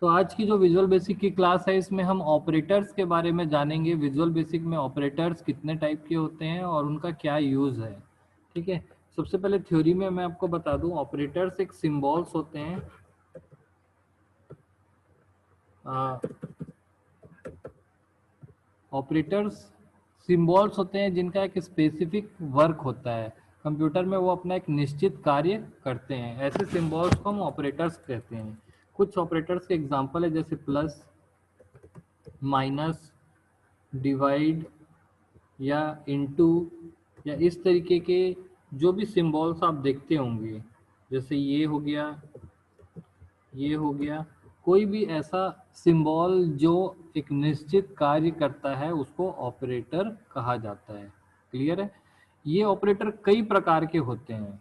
तो आज की जो विजुअल बेसिक की क्लास है इसमें हम ऑपरेटर्स के बारे में जानेंगे। विजुअल बेसिक में ऑपरेटर्स कितने टाइप के होते हैं और उनका क्या यूज़ है। ठीक है, सबसे पहले थ्योरी में मैं आपको बता दूं, ऑपरेटर्स एक सिंबल्स होते हैं। ऑपरेटर्स सिंबल्स होते हैं जिनका एक स्पेसिफिक वर्क होता है। कंप्यूटर में वो अपना एक निश्चित कार्य करते हैं। ऐसे सिंबल्स को हम ऑपरेटर्स कहते हैं। कुछ ऑपरेटर्स के एग्जांपल है जैसे प्लस, माइनस, डिवाइड या इनटू या इस तरीके के जो भी सिंबल्स आप देखते होंगे, जैसे ये हो गया, ये हो गया, कोई भी ऐसा सिंबल जो एक निश्चित कार्य करता है उसको ऑपरेटर कहा जाता है। क्लियर है? ये ऑपरेटर कई प्रकार के होते हैं,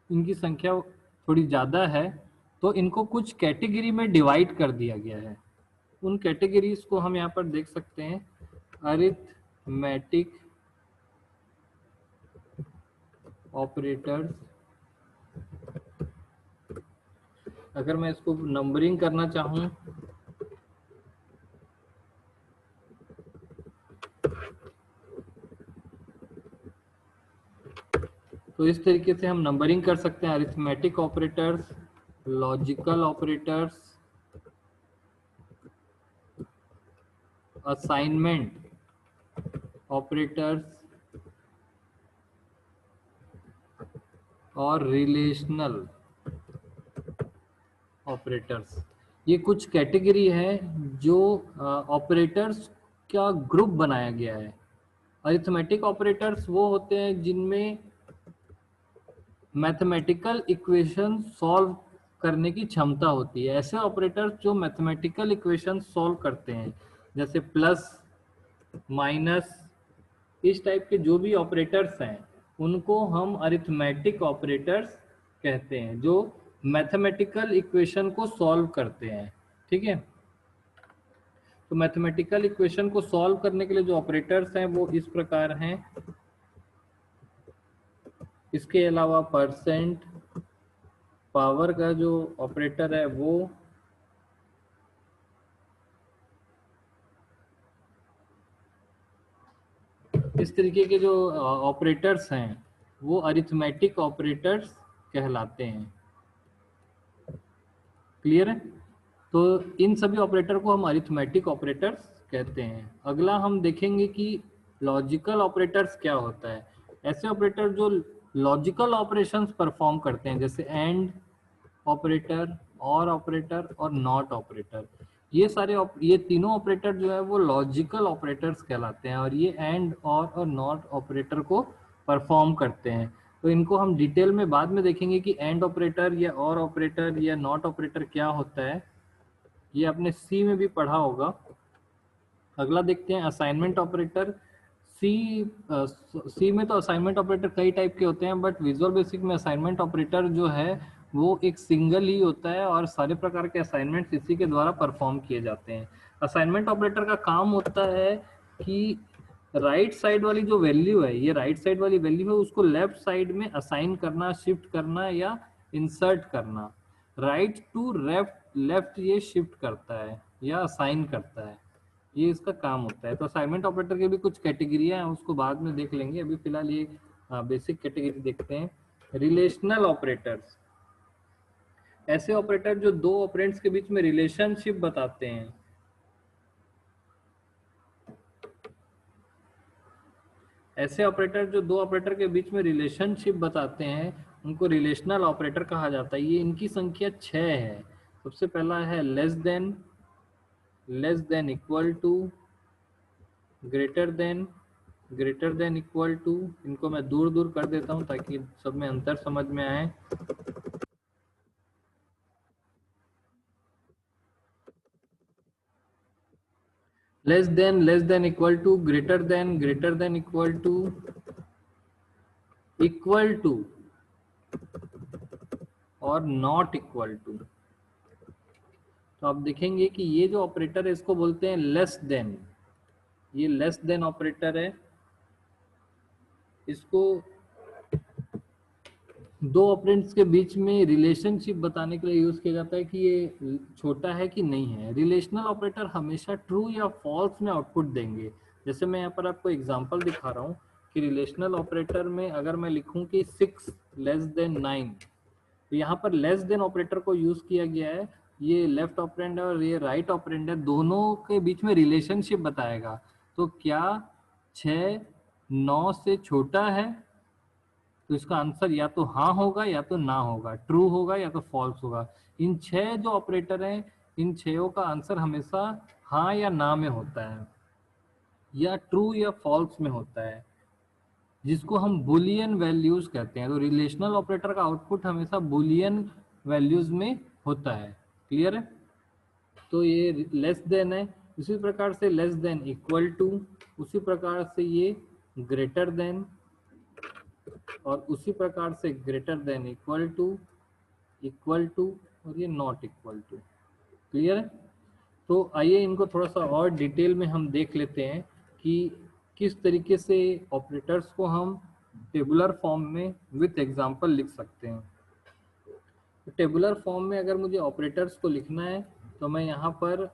इनकी संख्या थोड़ी ज़्यादा है, तो इनको कुछ कैटेगरी में डिवाइड कर दिया गया है। उन कैटेगरीज को हम यहाँ पर देख सकते हैं। अरिथमेटिक ऑपरेटर्स, अगर मैं इसको नंबरिंग करना चाहूँ तो इस तरीके से हम नंबरिंग कर सकते हैं। Arithmetic operators, logical operators, assignment operators और रिलेशनल ऑपरेटर्स। ये कुछ कैटेगरी है जो ऑपरेटर्स का ग्रुप बनाया गया है। अरिथमेटिक ऑपरेटर्स वो होते हैं जिनमें मैथमेटिकल इक्वेशन सॉल्व करने की क्षमता होती है। ऐसे ऑपरेटर्स जो मैथमेटिकल इक्वेशन सॉल्व करते हैं, जैसे प्लस, माइनस, इस टाइप के जो भी ऑपरेटर्स हैं उनको हम अरिथमेटिक ऑपरेटर्स कहते हैं, जो मैथमेटिकल इक्वेशन को सॉल्व करते हैं। ठीक है, तो मैथमेटिकल इक्वेशन को सॉल्व करने के लिए जो ऑपरेटर्स हैं वो इस प्रकार हैं। इसके अलावा परसेंट, पावर का जो ऑपरेटर है वो, इस तरीके के जो ऑपरेटर्स हैं वो अरिथमेटिक ऑपरेटर्स कहलाते हैं। क्लियर है? तो इन सभी ऑपरेटर को हम अरिथमेटिक ऑपरेटर्स कहते हैं। अगला हम देखेंगे कि लॉजिकल ऑपरेटर्स क्या होता है। ऐसे ऑपरेटर जो लॉजिकल ऑपरेशंस परफॉर्म करते हैं, जैसे एंड ऑपरेटर, ऑपरेटर और नॉट ऑपरेटर। ये तीनों ऑपरेटर जो है वो लॉजिकल ऑपरेटर्स कहलाते हैं और ये एंड और नॉट ऑपरेटर को परफॉर्म करते हैं। तो इनको हम डिटेल में बाद में देखेंगे कि एंड ऑपरेटर या और ऑपरेटर या नॉट ऑपरेटर क्या होता है। ये आपने सी में भी पढ़ा होगा। अगला देखते हैं असाइनमेंट ऑपरेटर। सी में तो असाइनमेंट ऑपरेटर कई टाइप के होते हैं, बट विजुअल बेसिक में असाइनमेंट ऑपरेटर जो है वो एक सिंगल ही होता है और सारे प्रकार के असाइनमेंट्स इसी के द्वारा परफॉर्म किए जाते हैं। असाइनमेंट ऑपरेटर का काम होता है कि राइट साइड वाली जो वैल्यू है, ये राइट साइड वाली वैल्यू है, उसको लेफ्ट साइड में असाइन करना, शिफ्ट करना या इंसर्ट करना। राइट टू लेफ्ट, लेफ्ट ये शिफ्ट करता है या असाइन करता है, ये इसका काम होता है। तो असाइनमेंट ऑपरेटर की भी कुछ कैटेगरियां हैं, उसको बाद में देख लेंगे। अभी फिलहाल ये बेसिक कैटेगरी देखते हैं। रिलेशनल ऑपरेटर्स, ऐसे ऑपरेटर जो दो ऑपरेंड्स के बीच में रिलेशनशिप बताते हैं। ऐसे ऑपरेटर जो दो ऑपरेटर के बीच में रिलेशनशिप बताते हैं उनको रिलेशनल ऑपरेटर कहा जाता है। ये इनकी संख्या 6 है। सबसे पहला है less than, equal to, greater than equal to. इनको मैं दूर दूर कर देता हूं ताकि सब में अंतर समझ में आए। Less than equal to, greater than equal to और नॉट इक्वल टू। तो आप देखेंगे कि ये जो ऑपरेटर है इसको बोलते हैं लेस देन। ये लेस देन ऑपरेटर है, इसको दो ऑपरेंड्स के बीच में रिलेशनशिप बताने के लिए यूज किया जाता है कि ये छोटा है कि नहीं है। रिलेशनल ऑपरेटर हमेशा ट्रू या फॉल्स में आउटपुट देंगे। जैसे मैं यहाँ पर आपको एग्जांपल दिखा रहा हूँ कि रिलेशनल ऑपरेटर में अगर मैं लिखूं कि 6 लेस देन 9, तो यहाँ पर लेस देन ऑपरेटर को यूज किया गया है। ये लेफ्ट ऑपरेंड है और ये राइट ऑपरेंड है, दोनों के बीच में रिलेशनशिप बताएगा। तो क्या 6 9 से छोटा है? तो इसका आंसर या तो हाँ होगा या तो ना होगा, ट्रू होगा या तो फॉल्स होगा। इन 6 जो ऑपरेटर हैं, इन 6 का आंसर हमेशा हाँ या ना में होता है, या ट्रू या फॉल्स में होता है, जिसको हम बुलियन वैल्यूज कहते हैं। तो रिलेशनल ऑपरेटर का आउटपुट हमेशा बुलियन वैल्यूज में होता है। क्लियर है? तो ये लेस देन है, उसी प्रकार से लेस देन इक्वल टू, उसी प्रकार से ये ग्रेटर देन, और उसी प्रकार से ग्रेटर देन इक्वल टू, और ये नॉट इक्वल टू। क्लियर है? तो आइए इनको थोड़ा सा और डिटेल में हम देख लेते हैं कि किस तरीके से ऑपरेटर्स को हम टेबुलर फॉर्म में विथ एग्जांपल लिख सकते हैं। तो टेबुलर फॉर्म में अगर मुझे ऑपरेटर्स को लिखना है तो मैं यहाँ पर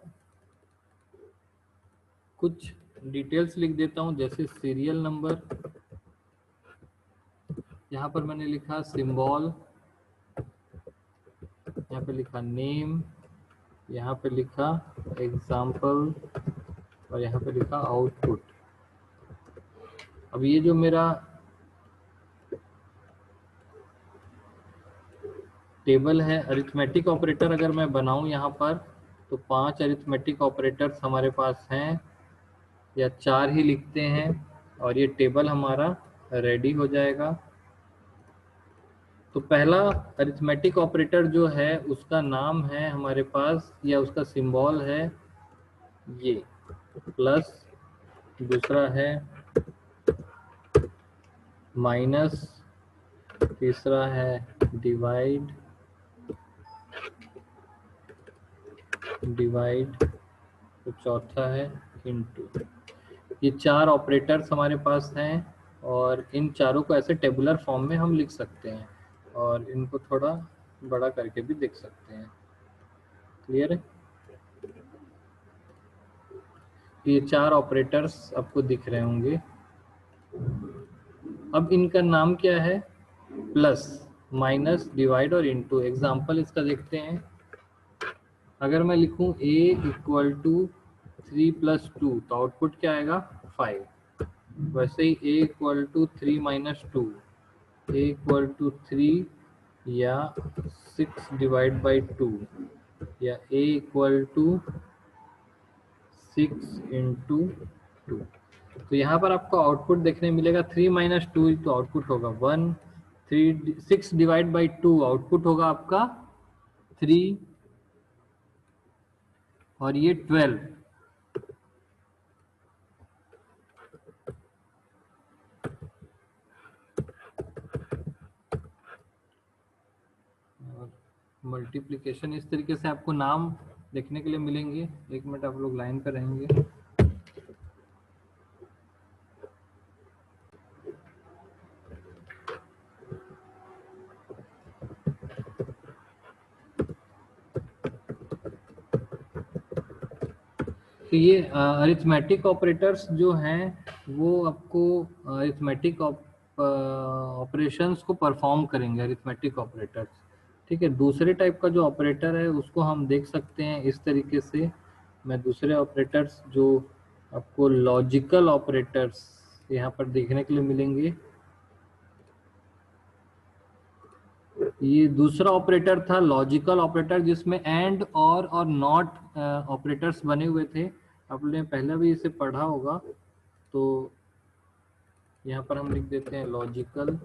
कुछ डिटेल्स लिख देता हूँ, जैसे सीरियल नंबर, यहाँ पर मैंने लिखा सिंबल, यहाँ पे लिखा नेम, यहाँ पे लिखा एग्जाम्पल, और यहाँ पे लिखा आउटपुट। अब ये जो मेरा टेबल है, अरिथमेटिक ऑपरेटर अगर मैं बनाऊं यहाँ पर, तो 5 अरिथमेटिक ऑपरेटर्स हमारे पास हैं, या 4 ही लिखते हैं, और ये टेबल हमारा रेडी हो जाएगा। तो पहला अरिथमेटिक ऑपरेटर जो है उसका नाम है हमारे पास, या उसका सिंबल है ये प्लस, दूसरा है माइनस, तीसरा है डिवाइड, तो चौथा है इनटू। ये 4 ऑपरेटर्स हमारे पास हैं, और इन चारों को ऐसे टेबुलर फॉर्म में हम लिख सकते हैं, और इनको थोड़ा बड़ा करके भी देख सकते हैं। क्लियर है? ये 4 ऑपरेटर्स आपको दिख रहे होंगे। अब इनका नाम क्या है? प्लस, माइनस, डिवाइड और इनटू। एग्जाम्पल इसका देखते हैं। अगर मैं लिखूं a इक्वल टू 3 प्लस 2, तो आउटपुट क्या आएगा? 5। वैसे ही a equal to 3 minus 2, a equal to 3, या 6 डिवाइड बाई 2, या a इक्वल टू 6 इंटू 2। तो यहाँ पर आपको आउटपुट देखने मिलेगा 3 माइनस 2, तो आउटपुट होगा 1। 6 डिवाइड बाई 2, आउटपुट होगा आपका 3, और ये 12। मल्टीप्लिकेशन इस तरीके से आपको नाम देखने के लिए मिलेंगे। एक मिनट आप लोग लाइन पर रहेंगे। तो ये अरिथमेटिक ऑपरेटर्स जो हैं वो आपको अरिथमेटिक ऑपरेशंस को परफॉर्म करेंगे, अरिथमेटिक ऑपरेटर्स। ठीक है, दूसरे टाइप का जो ऑपरेटर है उसको हम देख सकते हैं इस तरीके से। मैं दूसरे ऑपरेटर्स जो आपको लॉजिकल ऑपरेटर्स यहाँ पर देखने के लिए मिलेंगे, ये दूसरा ऑपरेटर था लॉजिकल ऑपरेटर, जिसमें एंड और नॉट ऑपरेटर्स बने हुए थे। आपने पहले भी इसे पढ़ा होगा। तो यहाँ पर हम लिख देते हैं लॉजिकल,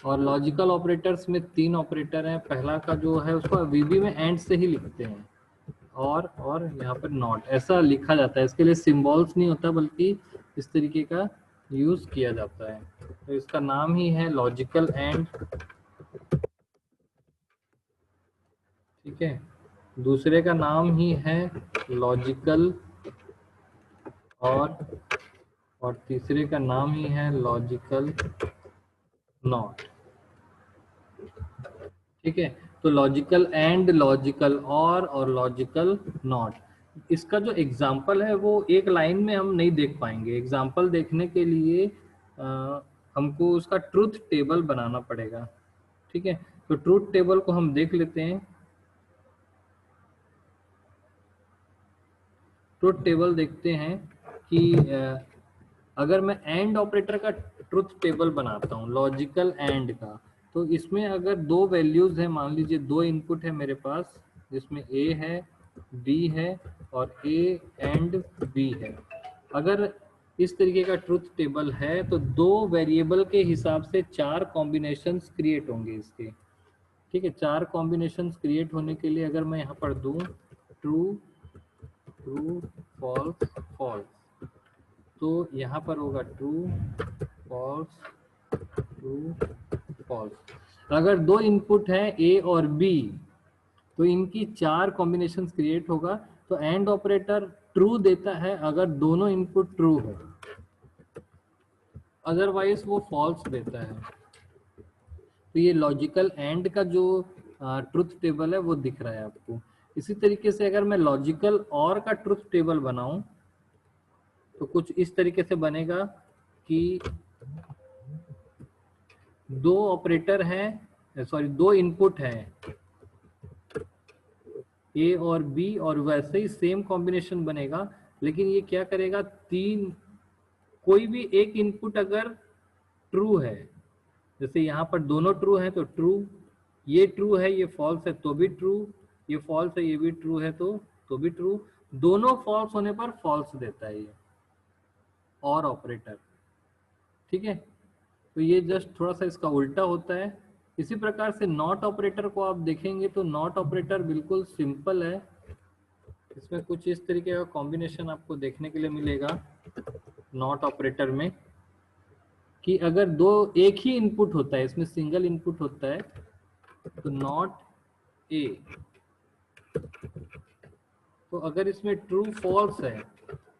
और लॉजिकल ऑपरेटर्स में 3 ऑपरेटर हैं। पहला का जो है उसको वीबी में एंड से ही लिखते हैं, और यहाँ पर नॉट ऐसा लिखा जाता है। इसके लिए सिंबल्स नहीं होता, बल्कि इस तरीके का यूज किया जाता है। तो इसका नाम ही है लॉजिकल एंड। ठीक है, दूसरे का नाम ही है लॉजिकल और तीसरे का नाम ही है लॉजिकल नॉट। ठीक है, तो लॉजिकल एंड, लॉजिकल और लॉजिकल नॉट, इसका जो एग्जाम्पल है वो एक लाइन में हम नहीं देख पाएंगे। एग्जाम्पल देखने के लिए हमको उसका ट्रूथ टेबल बनाना पड़ेगा। ठीक है, तो ट्रूथ टेबल को हम देख लेते हैं। ट्रूथ टेबल देखते हैं कि अगर मैं एंड ऑपरेटर का ट्रूथ टेबल बनाता हूँ, लॉजिकल एंड का, तो इसमें अगर दो वैल्यूज है, मान लीजिए दो इनपुट है मेरे पास, जिसमें ए है, बी है और ए एंड बी है। अगर इस तरीके का ट्रूथ टेबल है तो दो वेरिएबल के हिसाब से चार कॉम्बिनेशंस क्रिएट होंगे इसके। ठीक है, चार कॉम्बिनेशंस क्रिएट होने के लिए अगर मैं यहाँ पर दूं ट्रू ट्रू फॉल्स फॉल्स, तो यहाँ पर होगा ट्रू फॉल्स ट्रू फॉल्स। अगर दो इनपुट है ए और बी तो इनकी चार कॉम्बिनेशंस क्रिएट होगा। तो एंड ऑपरेटर ट्रू देता है अगर दोनों इनपुट ट्रू हो, अदरवाइज वो फॉल्स देता है। तो ये लॉजिकल एंड का जो ट्रुथ टेबल है वो दिख रहा है आपको। इसी तरीके से अगर मैं लॉजिकल और का ट्रुथ टेबल बनाऊं तो कुछ इस तरीके से बनेगा कि दो ऑपरेटर हैं, सॉरी दो इनपुट हैं ए और बी, और वैसे ही सेम कॉम्बिनेशन बनेगा, लेकिन ये क्या करेगा, तीन, कोई भी एक इनपुट अगर ट्रू है, जैसे यहाँ पर दोनों ट्रू हैं तो ट्रू, ये ट्रू है ये फॉल्स है तो भी ट्रू, ये फॉल्स है ये भी ट्रू है तो भी ट्रू, दोनों फॉल्स होने पर फॉल्स देता है ये और ऑपरेटर। ठीक है, तो ये जस्ट थोड़ा सा इसका उल्टा होता है। इसी प्रकार से नॉट ऑपरेटर को आप देखेंगे तो नॉट ऑपरेटर बिल्कुल सिंपल है। इसमें कुछ इस तरीके का कॉम्बिनेशन आपको देखने के लिए मिलेगा नॉट ऑपरेटर में, कि अगर दो, एक ही इनपुट होता है, इसमें सिंगल इनपुट होता है, तो नॉट ए, तो अगर इसमें ट्रू फॉल्स है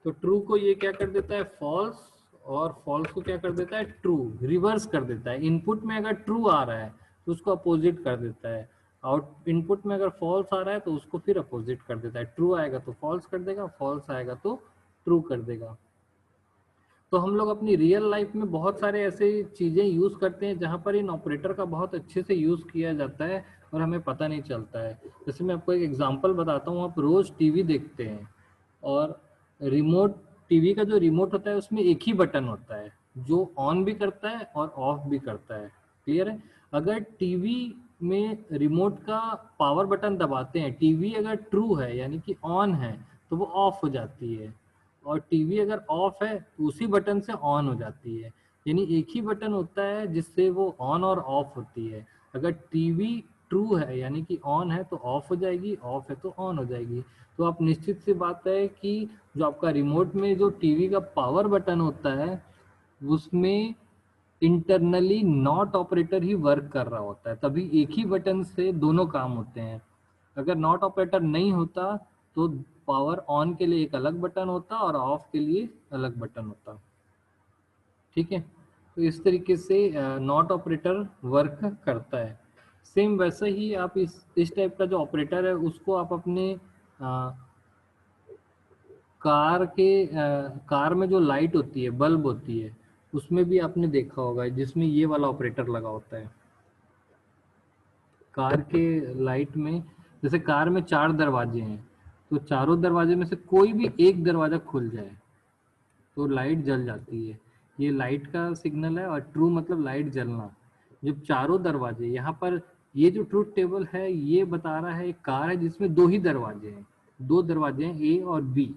तो ट्रू को ये क्या कर देता है फॉल्स, और फॉल्स को क्या कर देता है ट्रू, रिवर्स कर देता है। इनपुट में अगर ट्रू आ रहा है तो उसको अपोजिट कर देता है, आउट इनपुट में अगर फॉल्स आ रहा है तो उसको फिर अपोजिट कर देता है। ट्रू आएगा तो फॉल्स कर देगा, फॉल्स आएगा तो ट्रू कर देगा। तो हम लोग अपनी रियल लाइफ में बहुत सारे ऐसे चीज़ें यूज़ करते हैं जहाँ पर इन ऑपरेटर का बहुत अच्छे से यूज़ किया जाता है और हमें पता नहीं चलता है। जैसे मैं आपको एक एग्जांपल बताता हूँ, आप रोज़ टीवी देखते हैं और रिमोट, टीवी का जो रिमोट होता है उसमें एक ही बटन होता है जो ऑन भी करता है और ऑफ भी करता है। क्लियर है? अगर टीवी में रिमोट का पावर बटन दबाते हैं, टीवी अगर ट्रू है यानी कि ऑन है तो वो ऑफ हो जाती है, और टीवी अगर ऑफ है तो उसी बटन से ऑन हो जाती है। यानी एक ही बटन होता है जिससे वो ऑन और ऑफ होती है। अगर टीवी ट्रू है यानी कि ऑन है तो ऑफ हो जाएगी, ऑफ है तो ऑन हो जाएगी। तो आप निश्चित सी बात है कि जो आपका रिमोट में जो टीवी का पावर बटन होता है उसमें internally not operator he work कर रहा होता है, तभी एक ही बटन से दोनों काम होते हैं। अगर नॉट ऑपरेटर नहीं होता तो पावर ऑन के लिए एक अलग बटन होता और ऑफ के लिए अलग बटन होता। ठीक है, तो इस तरीके से नॉट ऑपरेटर वर्क करता है। सेम वैसे ही आप इस टाइप का जो ऑपरेटर है उसको आप अपने कार में जो लाइट होती है, बल्ब होती है, उसमें भी आपने देखा होगा जिसमें ये वाला ऑपरेटर लगा होता है। कार के लाइट में, जैसे कार में चार दरवाजे हैं तो चारों दरवाजे में से कोई भी एक दरवाजा खुल जाए तो लाइट जल जाती है। ये लाइट का सिग्नल है, और ट्रू मतलब लाइट जलना। जब चारों दरवाजे, यहाँ पर ये जो ट्रूथ टेबल है ये बता रहा है एक कार है जिसमें दो ही दरवाजे हैं, दो दरवाजे हैं ए और बी।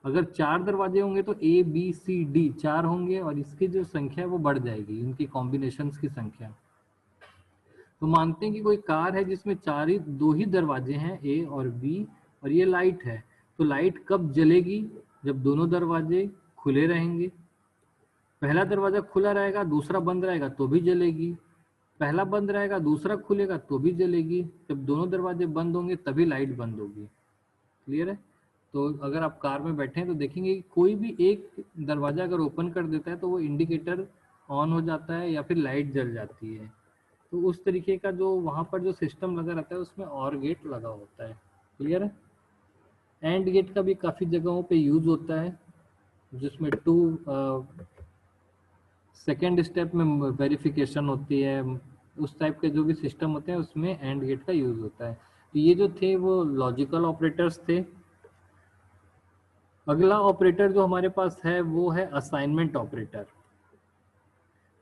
अगर चार दरवाजे होंगे तो ए बी सी डी चार होंगे, और इसकी जो संख्या है वो बढ़ जाएगी, इनकी कॉम्बिनेशंस की संख्या। तो मानते हैं कि कोई कार है जिसमें दो ही दरवाजे हैं ए और बी, और ये लाइट है। तो लाइट कब जलेगी, जब दोनों दरवाजे खुले रहेंगे। पहला दरवाजा खुला रहेगा दूसरा बंद रहेगा तो भी जलेगी, पहला बंद रहेगा दूसरा खुलेगा तो भी जलेगी। जब दोनों दरवाजे बंद होंगे तभी लाइट बंद होगी। क्लियर है? तो अगर आप कार में बैठे हैं तो देखेंगे कि कोई भी एक दरवाजा अगर ओपन कर देता है तो वो इंडिकेटर ऑन हो जाता है या फिर लाइट जल जाती है। तो उस तरीके का जो वहाँ पर जो सिस्टम लगा रहता है उसमें और गेट लगा होता है। क्लियर है? एंड गेट का भी काफ़ी जगहों पे यूज होता है, जिसमें टू सेकेंड स्टेप में वेरिफिकेशन होती है। उस टाइप के जो भी सिस्टम होते हैं उसमें एंड गेट का यूज होता है। तो ये जो थे वो लॉजिकल ऑपरेटर्स थे। अगला ऑपरेटर जो हमारे पास है वो है असाइनमेंट ऑपरेटर।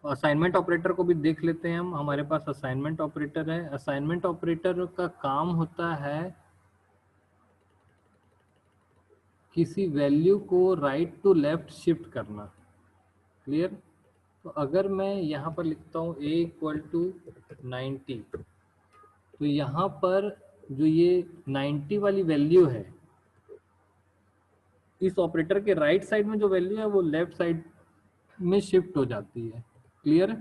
असाइनमेंट ऑपरेटर को भी देख लेते हैं हम। हमारे पास असाइनमेंट ऑपरेटर है। असाइनमेंट ऑपरेटर का काम होता है किसी वैल्यू को राइट टू लेफ्ट शिफ्ट करना। क्लियर? तो अगर मैं यहाँ पर लिखता हूँ a इक्वल टू 90, तो यहाँ पर जो ये 90 वाली वैल्यू है, इस ऑपरेटर के राइट साइड में जो वैल्यू है वो लेफ्ट साइड में शिफ्ट हो जाती है। क्लियर?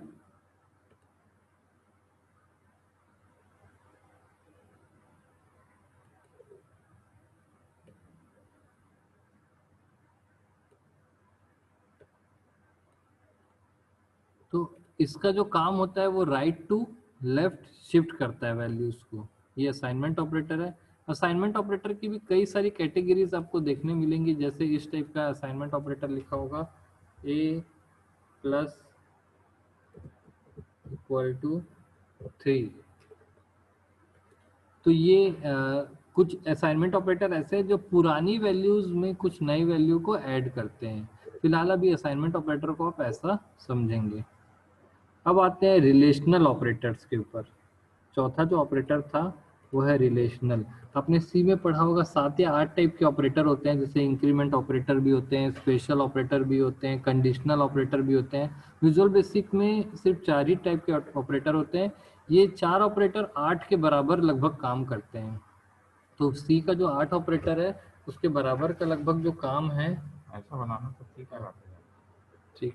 तो इसका जो काम होता है वो राइट टू लेफ्ट शिफ्ट करता है वैल्यूज को। ये असाइनमेंट ऑपरेटर है। असाइनमेंट ऑपरेटर की भी कई सारी कैटेगरीज आपको देखने मिलेंगी। जैसे इस टाइप का असाइनमेंट ऑपरेटर लिखा होगा a प्लस इक्वल टू 3। तो ये कुछ असाइनमेंट ऑपरेटर ऐसे हैं जो पुरानी वैल्यूज में कुछ नई वैल्यू को ऐड करते हैं। फिलहाल अभी असाइनमेंट ऑपरेटर को आप ऐसा समझेंगे। अब आते हैं रिलेशनल ऑपरेटर्स के ऊपर। चौथा जो ऑपरेटर था वो है रिलेशनल। आपने सी में पढ़ा होगा 7 या 8 टाइप के ऑपरेटर होते हैं, जैसे इंक्रीमेंट ऑपरेटर भी होते हैं, स्पेशल ऑपरेटर भी होते हैं, कंडीशनल ऑपरेटर भी होते हैं। विजुअल बेसिक में सिर्फ 4 ही टाइप के ऑपरेटर होते हैं। ये 4 ऑपरेटर 8 के बराबर लगभग काम करते हैं। तो सी का जो 8 ऑपरेटर है उसके बराबर का लगभग जो काम है, ऐसा बनाना तो ठीक है। ठीक।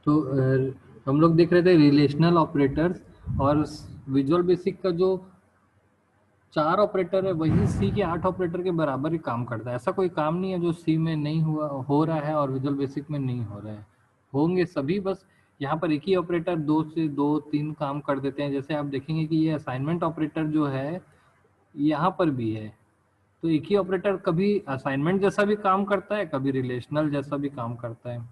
तो हम लोग देख रहे थे रिलेशनल ऑपरेटर्स, और विजुअल बेसिक का जो 4 ऑपरेटर है वही सी के 8 ऑपरेटर के बराबर ही काम करता है। ऐसा कोई काम नहीं है जो सी में नहीं हो रहा है और विजुअल बेसिक में नहीं हो रहा है, होंगे सभी। बस यहाँ पर एक ही ऑपरेटर 2 से 2-3 काम कर देते हैं। जैसे आप देखेंगे कि ये असाइनमेंट ऑपरेटर जो है यहाँ पर भी है, तो एक ही ऑपरेटर कभी असाइनमेंट जैसा भी काम करता है, कभी रिलेशनल जैसा भी काम करता है,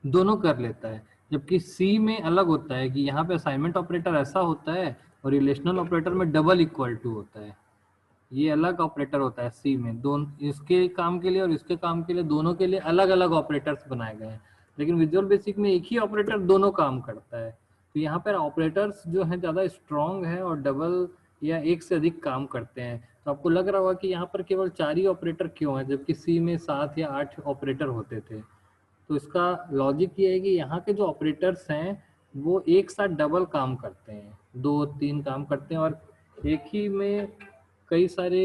दोनों कर लेता है। जबकि सी में अलग होता है कि यहाँ पे असाइनमेंट ऑपरेटर ऐसा होता है और रिलेशनल ऑपरेटर में डबल इक्वल टू होता है। ये अलग ऑपरेटर होता है सी में। दोनों इसके काम के लिए और इसके काम के लिए दोनों के लिए अलग अलग ऑपरेटर्स बनाए गए हैं। लेकिन विजुअल बेसिक में एक ही ऑपरेटर दोनों काम करता है। तो यहाँ पर ऑपरेटर्स जो है ज़्यादा स्ट्रॉन्ग है और डबल या एक से अधिक काम करते हैं। तो आपको लग रहा होगा कि यहाँ पर केवल 4 ही ऑपरेटर क्यों है, जबकि सी में 7 या 8 ऑपरेटर होते थे। तो इसका लॉजिक ये है कि यहाँ के जो ऑपरेटर्स हैं वो एक साथ डबल काम करते हैं, 2-3 काम करते हैं, और एक ही में कई सारे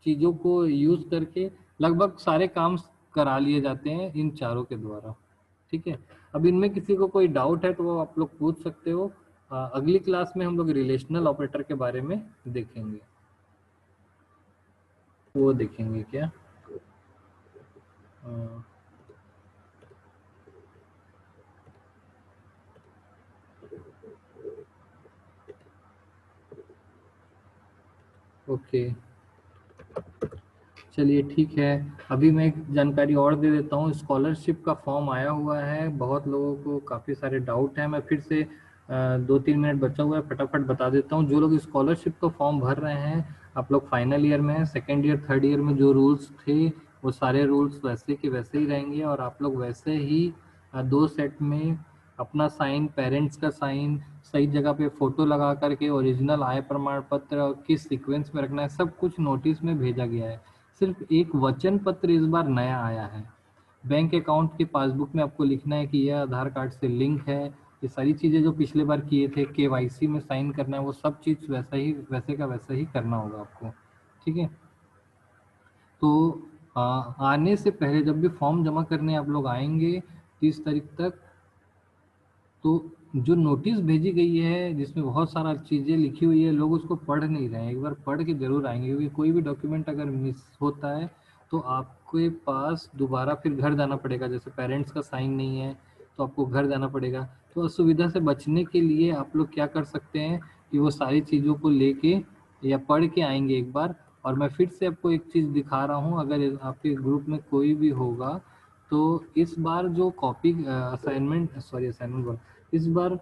चीज़ों को यूज करके लगभग सारे काम करा लिए जाते हैं इन चारों के द्वारा। ठीक है? अब इनमें किसी को कोई डाउट है तो वो आप लोग पूछ सकते हो। अगली क्लास में हम लोग रिलेशनल ऑपरेटर के बारे में देखेंगे। वो देखेंगे क्या? ओके, चलिए ठीक है। अभी मैं एक जानकारी और दे देता हूँ। स्कॉलरशिप का फॉर्म आया हुआ है, बहुत लोगों को काफ़ी सारे डाउट हैं। मैं फिर से 2-3 मिनट बचा हुआ है, फटाफट बता देता हूँ। जो लोग स्कॉलरशिप का फॉर्म भर रहे हैं, आप लोग फाइनल ईयर में हैं, सेकेंड ईयर थर्ड ईयर में जो रूल्स थे वो सारे रूल्स वैसे के वैसे ही रहेंगे, और आप लोग वैसे ही 2 सेट में अपना साइन, पेरेंट्स का साइन, सही जगह पे फोटो लगा करके ओरिजिनल आय प्रमाण पत्र और किस सीक्वेंस में रखना है, सब कुछ नोटिस में भेजा गया है। सिर्फ एक वचन पत्र इस बार नया आया है। बैंक अकाउंट के पासबुक में आपको लिखना है कि यह आधार कार्ड से लिंक है। ये सारी चीज़ें जो पिछले बार किए थे, केवाईसी में साइन करना है, वो सब चीज़ वैसे का वैसा ही करना होगा आपको। ठीक है? तो आने से पहले जब भी फॉर्म जमा करने आप लोग आएंगे 30 तारीख तक, तो जो नोटिस भेजी गई है जिसमें बहुत सारा चीज़ें लिखी हुई है, लोग उसको पढ़ नहीं रहे हैं। एक बार पढ़ के जरूर आएंगे, क्योंकि कोई भी डॉक्यूमेंट अगर मिस होता है तो आपके पास दोबारा फिर घर जाना पड़ेगा, जैसे पेरेंट्स का साइन नहीं है तो आपको घर जाना पड़ेगा। तो असुविधा से बचने के लिए आप लोग क्या कर सकते हैं कि वो सारी चीज़ों को लेके या पढ़ के आएंगे एक बार। और मैं फिर से आपको एक चीज़ दिखा रहा हूँ, अगर आपके ग्रुप में कोई भी होगा तो इस बार जो कॉपी असाइनमेंट बोल इस बार